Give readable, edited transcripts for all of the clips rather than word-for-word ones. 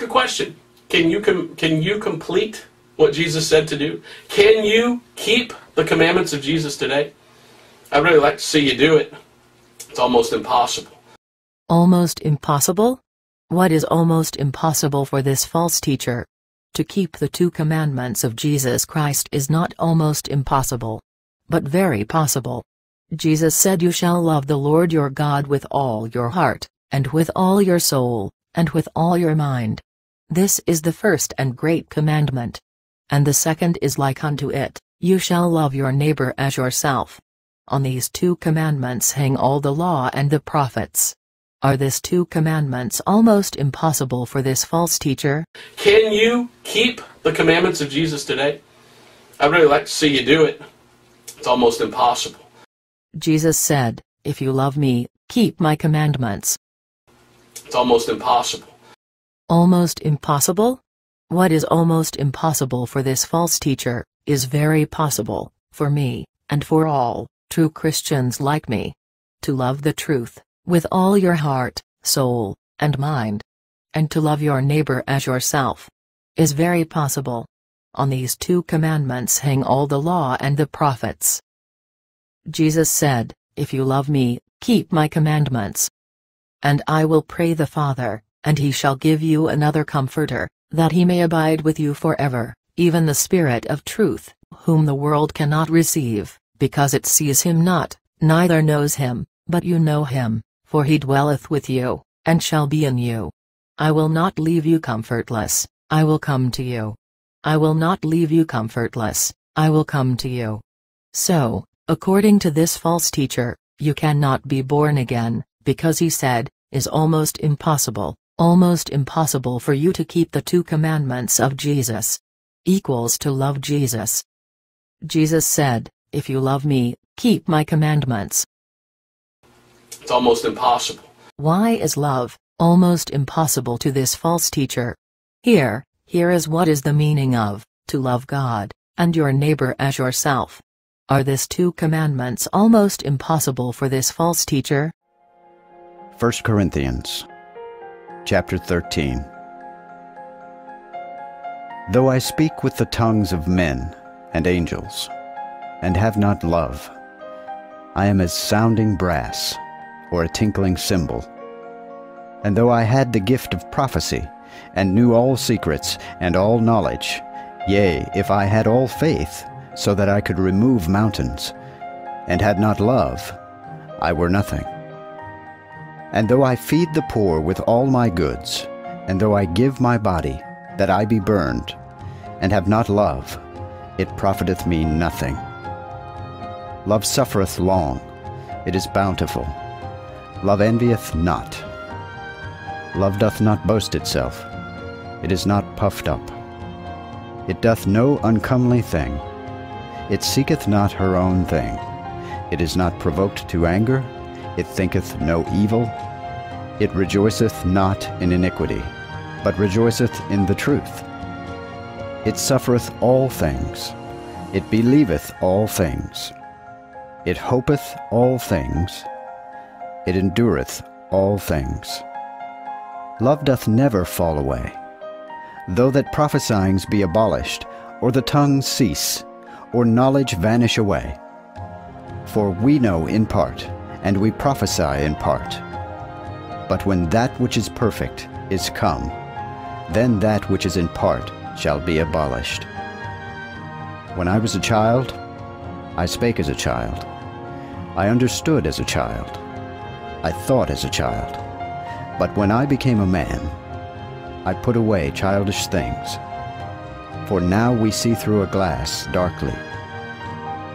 ask a question. Can you complete what Jesus said to do? Can you keep the commandments of Jesus today? I'd really like to see you do it. It's almost impossible. Almost impossible? What is almost impossible for this false teacher? To keep the 2 commandments of Jesus Christ is not almost impossible, but very possible. Jesus said, "You shall love the Lord your God with all your heart, and with all your soul, and with all your mind." This is the first and great commandment. And the second is like unto it, "You shall love your neighbor as yourself." On these 2 commandments hang all the law and the prophets. Are these 2 commandments almost impossible for this false teacher? Can you keep the commandments of Jesus today? I'd really like to see you do it. It's almost impossible. Jesus said, "If you love me, keep my commandments." It's almost impossible. Almost impossible? What is almost impossible for this false teacher, is very possible, for me, and for all true Christians like me. To love the truth, with all your heart, soul, and mind, and to love your neighbor as yourself, is very possible. On these 2 commandments hang all the law and the prophets. Jesus said, "If you love me, keep my commandments. And I will pray the Father, and he shall give you another Comforter, that he may abide with you forever, even the Spirit of truth, whom the world cannot receive, because it sees him not, neither knows him, but you know him, for he dwelleth with you, and shall be in you. I will not leave you comfortless, I will come to you. I will not leave you comfortless, I will come to you." So, according to this false teacher, you cannot be born again, because he said, is almost impossible for you to keep the 2 commandments of Jesus. Equals to love Jesus. Jesus said, "If you love me, keep my commandments." It's almost impossible. Why is love almost impossible to this false teacher? Here is what is the meaning of, to love God, and your neighbor as yourself. Are these 2 commandments almost impossible for this false teacher? 1 Corinthians, chapter 13. Though I speak with the tongues of men and angels, and have not love, I am as sounding brass, or a tinkling cymbal. And though I had the gift of prophecy, and knew all secrets and all knowledge, yea, if I had all faith, so that I could remove mountains, and had not love, I were nothing. And though I feed the poor with all my goods, and though I give my body, that I be burned, and have not love, it profiteth me nothing. Love suffereth long, it is bountiful. Love envieth not. Love doth not boast itself, it is not puffed up. It doth no uncomely thing. It seeketh not her own thing. It is not provoked to anger. It thinketh no evil. It rejoiceth not in iniquity, but rejoiceth in the truth. It suffereth all things. It believeth all things. It hopeth all things. It endureth all things. Love doth never fall away. Though that prophesyings be abolished, or the tongues cease, or knowledge vanish away. For we know in part, and we prophesy in part. But when that which is perfect is come, then that which is in part shall be abolished. When I was a child, I spake as a child. I understood as a child. I thought as a child. But when I became a man, I put away childish things. For now we see through a glass darkly,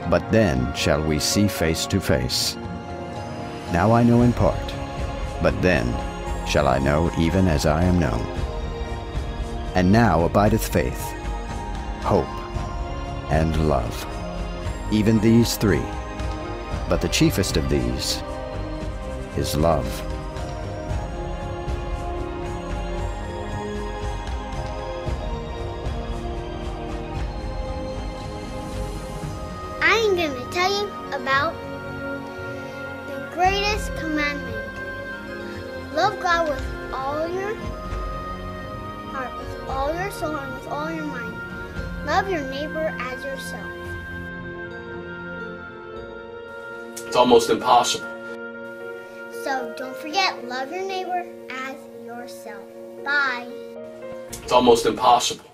but then shall we see face to face. Now I know in part, but then shall I know even as I am known. And now abideth faith, hope, and love, even these 3. But the chiefest of these is love. I'm going to tell you about the greatest commandment. Love God with all your heart, with all your soul, and with all your mind. Love your neighbor as yourself. It's almost impossible. So don't forget, love your neighbor as yourself. Bye. It's almost impossible.